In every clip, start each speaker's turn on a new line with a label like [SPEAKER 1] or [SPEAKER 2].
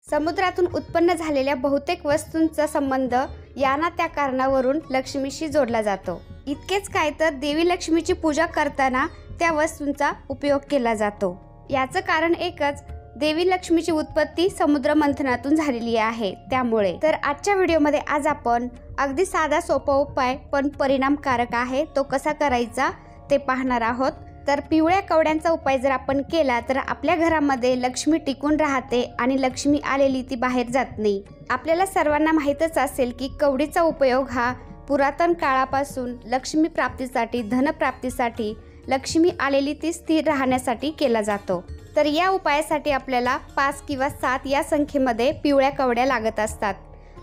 [SPEAKER 1] समुद्रातून उत्पन्न झालेल्या बहुतेक वस्तूंचा संबंध या ना त्या कारणावरून लक्ष्मीशी जोडला जातो। इतकेच काय तर देवी लक्ष्मीची पूजा करताना त्या वस्तूंचा उपयोग केला जातो। याचं कारण एकच, देवी लक्ष्मीची उत्पत्ती समुद्र मंथनातून झालेली आहे त्यामुळे। तर आजच्या व्हिडिओमध्ये आज आपण अगदी साधा सोपा उपाय पण परिणामकारक आहे तो कसा करायचा ते पाहणार आहोत। तर पिवळ्या कवड्यांचा उपाय जर आपण केला तर आपल्या घरामध्ये लक्ष्मी टिकून राहते आणि लक्ष्मी आलेली ती बाहेर जात नाही। आपल्याला सर्वांना माहीतच असेल की कवडीचा उपयोग हा पुरातन काळापासून लक्ष्मी प्राप्तीसाठी, धनप्राप्तीसाठी, लक्ष्मी आलेली ती स्थिर राहण्यासाठी केला जातो। तर या उपायासाठी आपल्याला 5 किंवा 7 या संख्येमध्ये पिवळ्या कवड्या लागत असतात।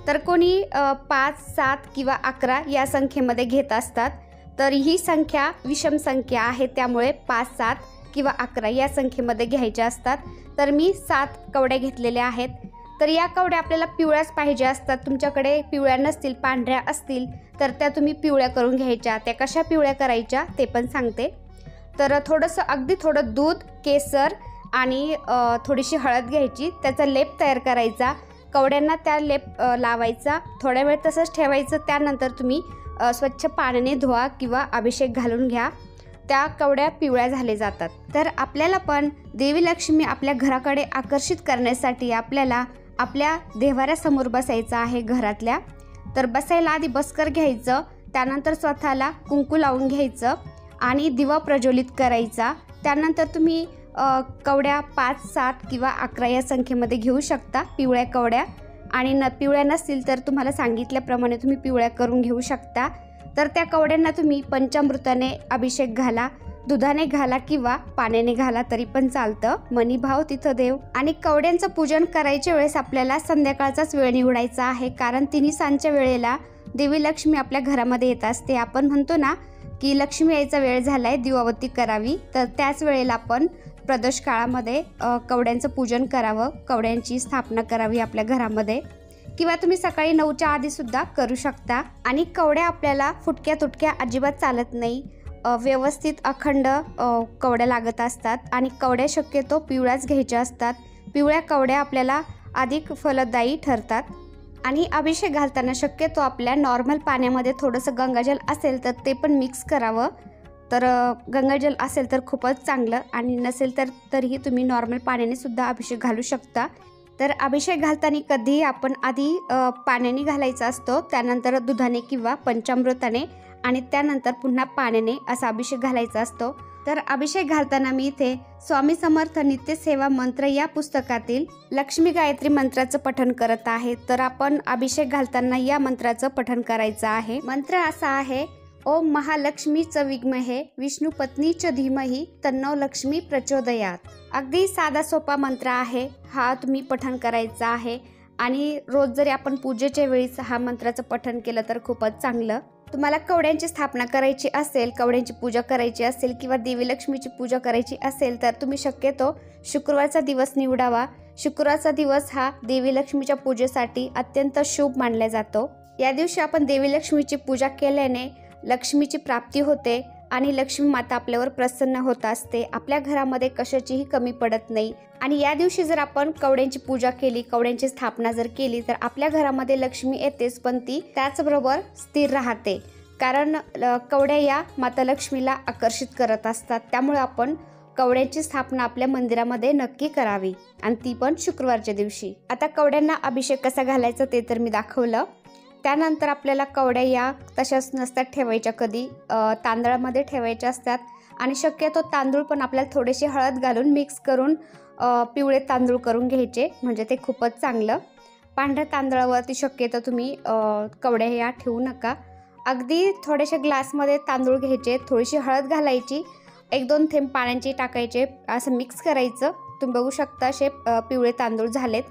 [SPEAKER 1] तर कोणी 5, 7 किंवा 11 या संख्येमध्ये घेत असतात। तर ही संख्या विषम संख्या आहे त्यामुळे 5, 7 किंवा 11 या संख्येमध्ये घ्यायच्या असतात। तर मी 7 कवड्या घेतलेल्या आहेत। तर या कवड्या आपल्याला पिवळ्याच पाहिजे असतात। तुमच्याकडे पिवळ्या नसतील, पांढऱ्या असतील तर त्या तुम्ही पिवळ्या करून घ्यायच्या। त्या कशा पिवळ्या करायच्या ते पण सांगते। तर अगदी थोडं दूध, केसर आणि थोडीशी हळद घ्यायची, त्याचा लेप तयार करायचा। कवड्यांना त्या लेप लावायचा, थोड्या वेळ तसंच ठेवायचं। त्यानंतर तुम्ही स्वच्छ पाण्याने धुवा किंवा अभिषेक घालून घ्या, त्या कवड्या पिवळ्या झाले जातात। तर आपल्याला पण देवी लक्ष्मी आपल्या घराकडे आकर्षित करण्यासाठी आपल्याला आपल्या देव्हाऱ्यासमोर बसायचं आहे घरातल्या। तर बसायला आधी बसकर घ्यायचं, त्यानंतर स्वतःला कुंकू लावून घ्यायचं आणि दिवा प्रज्वलित करायचा। त्यानंतर तुम्ही कवड्या 5, 7 किंवा 11 या संख्येमध्ये घेऊ शकता पिवळ्या कवड्या। आणि पिवळ्या नसतील तर तुम्हाला सांगितल्याप्रमाणे तुम्ही पिवळ्या करून घेऊ शकता। तर त्या कवड्यांना तुम्ही पंचामृताने अभिषेक घाला, दुधाने घाला किंवा पाण्याने घाला तरी पण चालतं। मनी भाव तिथं देव। आणि कवड्यांचं पूजन करायच्या वेळेस आपल्याला संध्याकाळचाच वेळ निवडायचा आहे, कारण 3 सांजच्या वेळेला देवी लक्ष्मी आपल्या घरामध्ये येत असते। आपण म्हणतो ना की लक्ष्मी यायचा वेळ झालाय, दिवाबत्ती करावी। तर त्याच वेळेला आपण प्रदोष काळामध्ये कवड्यांचं पूजन करावं, कवड्यांची स्थापना करावी आपल्या घरामध्ये, किंवा तुम्ही सकाळी 9च्या आधी सुद्धा करू शकता। आणि कवड्या आपल्याला फुटक्या तुटक्या अजिबात चालत नाही, व्यवस्थित अखंड कवड्या लागत असतात। आणि कवड्या शक्यतो पिवळ्याच घ्यायच्या असतात। पिवळ्या कवड्या आपल्याला अधिक फलदायी ठरतात। आणि अभिषेक घालताना शक्यतो आपल्या नॉर्मल पाण्यामध्ये थोडंसं गंगाजल असेल तर ते पण मिक्स करावं। तर गंगाजल असेल तर खूपच चांगलं, आणि नसेल तर तरीही तुम्ही नॉर्मल पाण्याने सुद्धा अभिषेक घालू शकता। तर अभिषेक घालताना कधीही आपण आधी पाण्याने घालायचा असतो, त्यानंतर दुधाने किंवा पंचामृताने, आणि त्यानंतर पुन्हा पाण्याने असा अभिषेक घालायचा असतो। तर अभिषेक घालताना मी इथे स्वामी समर्थ नित्यसेवा मंत्र या पुस्तकातील लक्ष्मी गायत्री मंत्राचं पठण करत आहे। तर आपण अभिषेक घालताना या मंत्राचं पठण करायचं आहे। मंत्र असा आहे, ओम महालक्ष्मीच विद्महे विष्णू पत्नीच धीमहि तन्नो लक्ष्मी प्रचोदयात। अगदी साधा सोपा मंत्र आहे हा, तुम्ही पठण करायचा आहे। आणि रोज जरी आपण पूजेच्या वेळीच हा मंत्राचं पठण केलं तर खूपच चांगलं। तुम्हाला कवड्यांची स्थापना करायची असेल, कवड्यांची पूजा करायची असेल किंवा देवी लक्ष्मीची पूजा करायची असेल तर तुम्ही शक्यतो शुक्रवारचा दिवस निवडावा। शुक्रवारचा दिवस हा देवी लक्ष्मीच्या पूजेसाठी अत्यंत शुभ मानला जातो। या दिवशी आपण देवी लक्ष्मीची पूजा केल्याने लक्ष्मीची प्राप्ती होते आणि लक्ष्मी माता आपल्यावर प्रसन्न होत असते। आपल्या घरामध्ये कशाचीही कमी पडत नाही। आणि या दिवशी जर आपण कवड्यांची पूजा केली, कवड्यांची स्थापना जर केली तर आपल्या घरामध्ये लक्ष्मी येतेच, पण ती त्याचबरोबर स्थिर राहते, कारण कवड्या या माता लक्ष्मीला आकर्षित करत असतात। त्यामुळे आपण कवड्यांची स्थापना आपल्या मंदिरामध्ये नक्की करावी, आणि ती पण शुक्रवारच्या दिवशी। आता कवड्यांना अभिषेक कसा घालायचा ते तर मी दाखवलं। त्यानंतर आपल्याला कवड्या या तशाच नसतात ठेवायच्या, कधी तांदळामध्ये ठेवायच्या असतात। आणि शक्यतो तांदूळ पण आपल्याला थोडेसे हळद घालून मिक्स करून पिवळे तांदूळ करून घ्यायचे, म्हणजे ते खूपच चांगलं। पांढऱ्या तांदळावरती शक्यतो तुम्ही कवड्या या ठेवू नका। अगदी थोडेसे ग्लासमध्ये तांदूळ घ्यायचे, थोडीशी हळद घालायची, 1-2 थेंब पाण्याचे टाकायचे, असं मिक्स करायचं। तुम्ही बघू शकता असे पिवळे तांदूळ झालेत।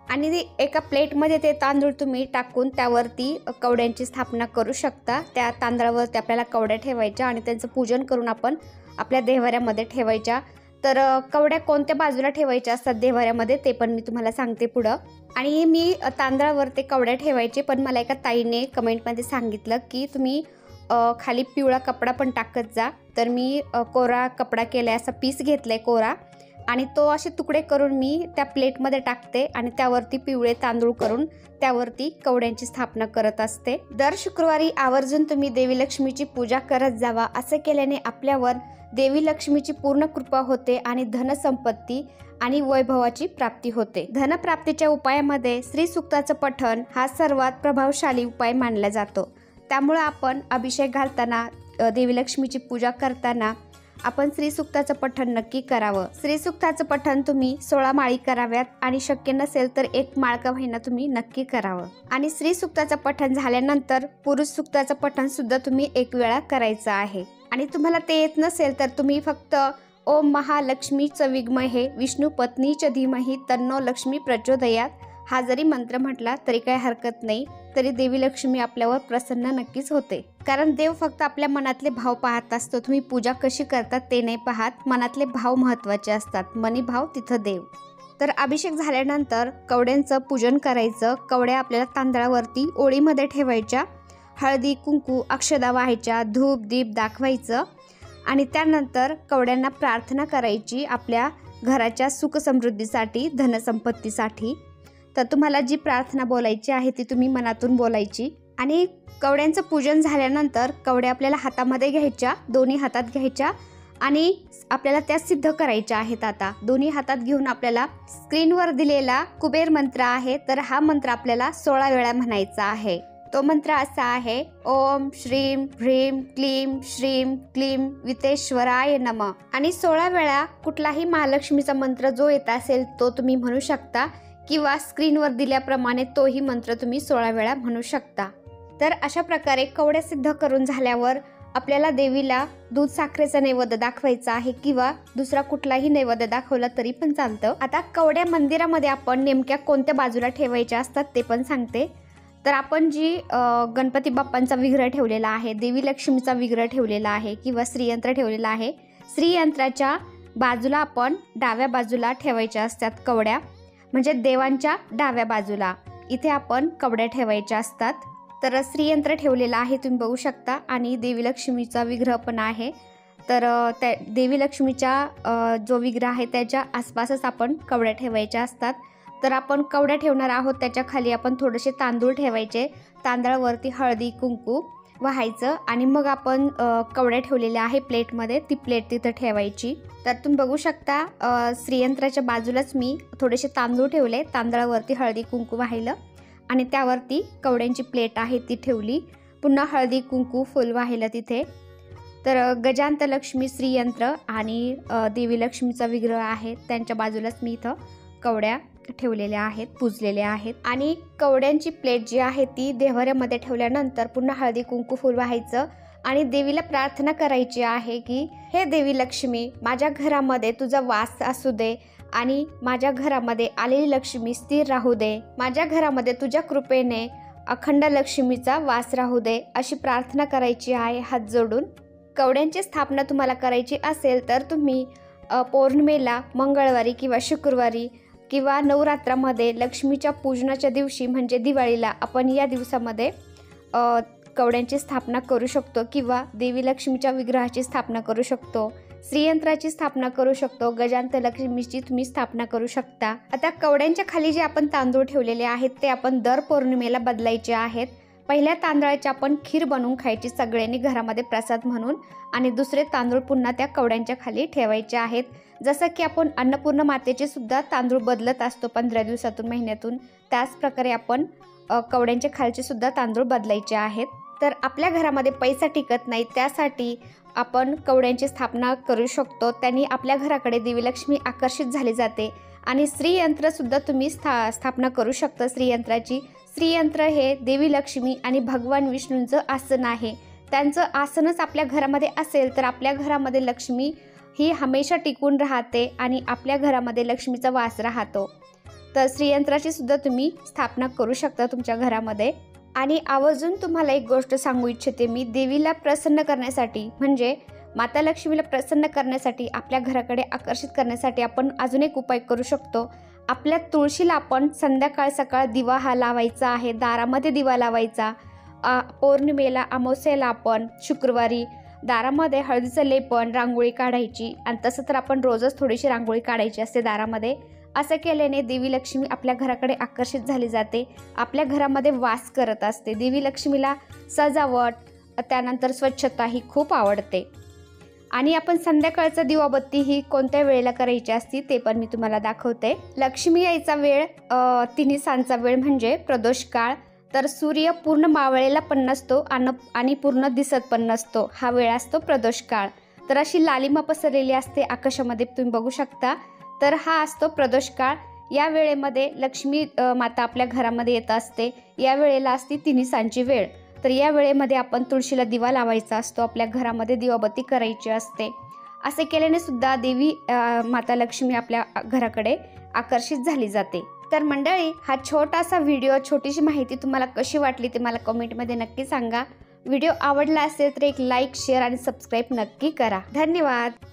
[SPEAKER 1] आणि एका प्लेटमध्ये ते तांदूळ तुम्ही टाकून त्यावरती कवड्यांची स्थापना करू शकता। त्या तांदळावरती आपल्याला कवड्या ठेवायच्या आणि त्यांचं पूजन करून आपण आपल्या देव्हाऱ्यामध्ये ठेवायच्या। तर कवड्या कोणत्या बाजूला ठेवायच्या असतात देव्हाऱ्यामध्ये ते पण मी तुम्हाला सांगते पुढं। आणि मी तांदळावरती कवड्या ठेवायचे, पण मला एका ताईने कमेंटमध्ये सांगितलं की तुम्ही खाली पिवळा कपडा पण टाकत जा। तर मी कोरा कपडा केलाय, असा पीस घेतलाय कोरा, आणि तो असे तुकडे करून मी त्या प्लेटमध्ये टाकते आणि त्यावरती पिवळे तांदूळ करून त्यावरती कवड्यांची स्थापना करत असते। दर शुक्रवारी आवर्जून तुम्ही देवी लक्ष्मीची पूजा करत जावा। असं केल्याने आपल्यावर देवी लक्ष्मीची पूर्ण कृपा होते आणि धनसंपत्ती आणि वैभवाची प्राप्ती होते। धनप्राप्तीच्या उपायामध्ये श्री सूक्ताचं पठण हा सर्वात प्रभावशाली उपाय मानला जातो। त्यामुळे आपण अभिषेक घालताना, देवी लक्ष्मीची पूजा करताना आपण श्री सूक्ताचं पठण नक्की करावं। श्री सूक्ताचं पठण तुम्ही 16 माळी कराव्यात आणि शक्य नसेल तर 1 माळ का होईना तुम्ही नक्की करावं। आणि श्री सूक्ताचं पठण झाल्यानंतर पुरुष सूक्ताचं पठण सुद्धा तुम्ही 1 वेळा करायचं आहे। आणि तुम्हाला ते येत नसेल तर तुम्ही फक्त ओम महालक्ष्मी च विद्महे विष्णू पत्नी च धीमहि तन्नो लक्ष्मी प्रचोदयात हा जरी मंत्र म्हटला तरी काही हरकत नाही। तरी देवी लक्ष्मी आपल्यावर प्रसन्न नक्कीच होते, कारण देव फक्त आपल्या मनातले भाव पाहत असतो। तुम्ही पूजा कशी करतात ते नाही पाहत, मनातले भाव महत्त्वाचे असतात। मनी भाव तिथं देव। तर अभिषेक झाल्यानंतर कवड्यांचं पूजन करायचं। कवड्या आपल्याला तांदळावरती ओळीमध्ये ठेवायच्या, हळदी कुंकू अक्षदा व्हायच्या, धूप दीप दाखवायचं आणि त्यानंतर कवड्यांना प्रार्थना करायची आपल्या घराच्या सुख समृद्धीसाठी, धनसंपत्तीसाठी। तर तुम्हाला जी प्रार्थना बोलायची आहे ती तुम्ही मनातून बोलायची। आणि कवड्यांचं पूजन झाल्यानंतर कवड्या आपल्याला हातामध्ये घ्यायच्या, दोन्ही हातात घ्यायच्या आणि आपल्याला त्या सिद्ध करायच्या आहेत। आता दोन्ही हातात घेऊन आपल्याला स्क्रीनवर दिलेला कुबेर मंत्र आहे, तर हा मंत्र आपल्याला 16 वेळा म्हणायचा आहे। तो मंत्र असा आहे, ओम श्रीम ह्रीम क्लीम श्रीम क्लीम वितेश्वराय नमः। आणि 16 वेळा कुठलाही महालक्ष्मीचा मंत्र जो येत असेल तो तुम्ही म्हणू शकता, किंवा स्क्रीनवर दिल्याप्रमाणे तोही मंत्र तुम्ही 16 वेळा म्हणू शकता। तर अशा प्रकारे कवड्या सिद्ध करून झाल्यावर आपल्याला देवीला दूध साखरेचा नैवेद्य दाखवायचा आहे, किंवा दुसरा कुठलाही नैवेद्य दाखवला तरी पण चालतं। आता कवड्या मंदिरामध्ये आपण नेमक्या कोणत्या बाजूला ठेवायच्या असतात ते पण सांगते। तर आपण जी गणपती बाप्पांचा विग्रह ठेवलेला आहे, देवी लक्ष्मीचा विग्रह ठेवलेला आहे किंवा श्रीयंत्र ठेवलेला आहे, श्रीयंत्राच्या बाजूला आपण डाव्या बाजूला ठेवायच्या असतात कवड्या, म्हणजे देवांच्या डाव्या बाजूला इथे आपण कवड्या ठेवायच्या असतात। तर श्रीयंत्र ठेवलेला आहे तुम्ही बघू शकता आणि देवी लक्ष्मीचा विग्रह पण आहे। तर त्या देवी लक्ष्मीचा जो विग्रह आहे त्याच्या आसपासच आपण कवड्या ठेवायच्या असतात। तर आपण कवड्या ठेवणार आहोत, त्याच्या खाली आपण थोडेसे तांदूळ ठेवायचे, तांदळावरती हळदी कुंकू वाहायचं आणि मग आपण कवड्या ठेवलेल्या आहे प्लेटमध्ये, ती प्लेट तिथं ठेवायची। तर तुम्ही बघू शकता श्रीयंत्राच्या बाजूलाच मी थोडेसे तांदूळ ठेवले, तांदळावरती हळदी कुंकू वाहिलं आणि त्यावरती कवड्यांची प्लेट आहे ती ठेवली, पुन्हा हळदी कुंकू फुल वाहिलं तिथे। तर गजांत लक्ष्मी श्रीयंत्र आणि देवी लक्ष्मीचा विग्रह आहे त्यांच्या बाजूलाच मी इथं कवड्या ठेवलेल्या आहेत, पूजलेल्या आहेत। आणि कवड्यांची प्लेट जी आहे ती देव्हाऱ्यामध्ये ठेवल्यानंतर पुन्हा हळदी कुंकू फुल वाहायचं आणि देवीला प्रार्थना करायची आहे की हे देवी लक्ष्मी, माझ्या घरामध्ये तुझा वास असू दे आणि माझ्या घरामध्ये आलेली लक्ष्मी स्थिर राहू दे, माझ्या घरामध्ये तुझ्या कृपेने अखंड लक्ष्मीचा वास राहू दे, अशी प्रार्थना करायची आहे हात जोडून। कवड्यांची स्थापना तुम्हाला करायची असेल तर तुम्ही पौर्णिमेला, मंगळवारी किंवा शुक्रवारी किंवा नवरात्रामध्ये लक्ष्मीच्या पूजनाच्या दिवशी म्हणजे दिवाळीला आपण या दिवसामध्ये कवड्यांची स्थापना करू शकतो, किंवा देवी लक्ष्मीच्या विग्रहाची स्थापना करू शकतो, श्रीयंत्राची स्थापना करू शकतो, गजांत लक्ष्मीची तुम्ही स्थापना करू शकता। आता कवड्यांच्या खाली जे आपण तांदूळ ठेवलेले आहेत ते आपण दर पौर्णिमेला बदलायचे आहेत। पहिल्या तांदळाची आपण खीर बनवून खायची सगळ्यांनी घरामध्ये प्रसाद म्हणून, आणि दुसरे तांदूळ पुन्हा त्या कवड्यांच्या खाली ठेवायचे आहेत। जसं की आपण अन्नपूर्ण मातेचे सुद्धा तांदूळ बदलत असतो 15 दिवसातून, महिन्यातून, त्याच प्रकारे आपण कवड्यांच्या खालचे सुद्धा तांदूळ बदलायचे आहेत। तर आपल्या घरामध्ये पैसा टिकत नाही त्यासाठी आपण कवड्यांची स्थापना करू शकतो, त्यांनी आपल्या घराकडे देवी लक्ष्मी आकर्षित झाली जाते। आणि श्रीयंत्र सुद्धा तुम्ही स्थापना करू शकता श्रीयंत्राची। श्रीयंत्र हे देवी लक्ष्मी आणि भगवान विष्णूंचं आसन आहे, त्यांचं आसनच आपल्या घरामध्ये असेल तर आपल्या घरामध्ये लक्ष्मी ही हमेशा टिकून राहते आणि आपल्या घरामध्ये लक्ष्मीचा वास राहतो। तर श्रीयंत्राची सुद्धा तुम्ही स्थापना करू शकता तुमच्या घरामध्ये। आणि आवर्जून तुम्हाला एक गोष्ट सांगू इच्छिते मी, देवीला प्रसन्न करण्यासाठी म्हणजे माता लक्ष्मीला प्रसन्न करण्यासाठी, आपल्या घराकडे आकर्षित करण्यासाठी आपण अजून एक उपाय करू शकतो। आपल्या तुळशीला आपण संध्याकाळ सकाळ दिवा हा लावायचा आहे, दारामध्ये दिवा लावायचा। पौर्णिमेला, अमावस्येला आपण शुक्रवारी दारामध्ये हळदीचं लेपन, रांगोळी काढायची आणि तसं तर आपण रोजच थोडीशी रांगोळी काढायची असते दारामध्ये. असं केल्याने देवी लक्ष्मी आपल्या घराकडे आकर्षित झाली जाते, आपल्या घरामध्ये वास करत असते. देवी लक्ष्मीला सजावट त्यानंतर स्वच्छता ही खूप आवडते. आणि आपण संध्याकाळचं दिवाबत्ती ही कोणत्या वेळेला करायची असती ते पण मी तुम्हाला दाखवते. लक्ष्मी यायचा वेळ तिन्ही सांजचा वेळ म्हणजे प्रदोष काळ. तर सूर्य पूर्ण मावळलेला पण नसतो आणि पूर्ण दिसत पण नसतो, हा वेळ असतो प्रदोष काळ. तर अशी लालिमा पसरलेली असते आकाशामध्ये, तुम्ही बघू शकता. तर हा असतो प्रदोष काळ. या वेळेमध्ये लक्ष्मी माता आपल्या घरामध्ये येत असते. या वेळेला असते तिन्ही सांजची वेळ. तर या वेळेमध्ये आपण तुळशीला दिवा लावायचा असतो, आपल्या घरामध्ये दिवाबत्ती करायची असते. असे केल्याने सुद्धा देवी माता लक्ष्मी आपल्या घराकडे आकर्षित झाली जाते. तर मंडळी, हा छोटासा व्हिडिओ, छोटीशी माहिती तुम्हाला कशी वाटली ते मला कमेंटमध्ये नक्की सांगा. व्हिडिओ आवडला असेल तर एक लाईक, शेअर आणि सबस्क्राईब नक्की करा. धन्यवाद.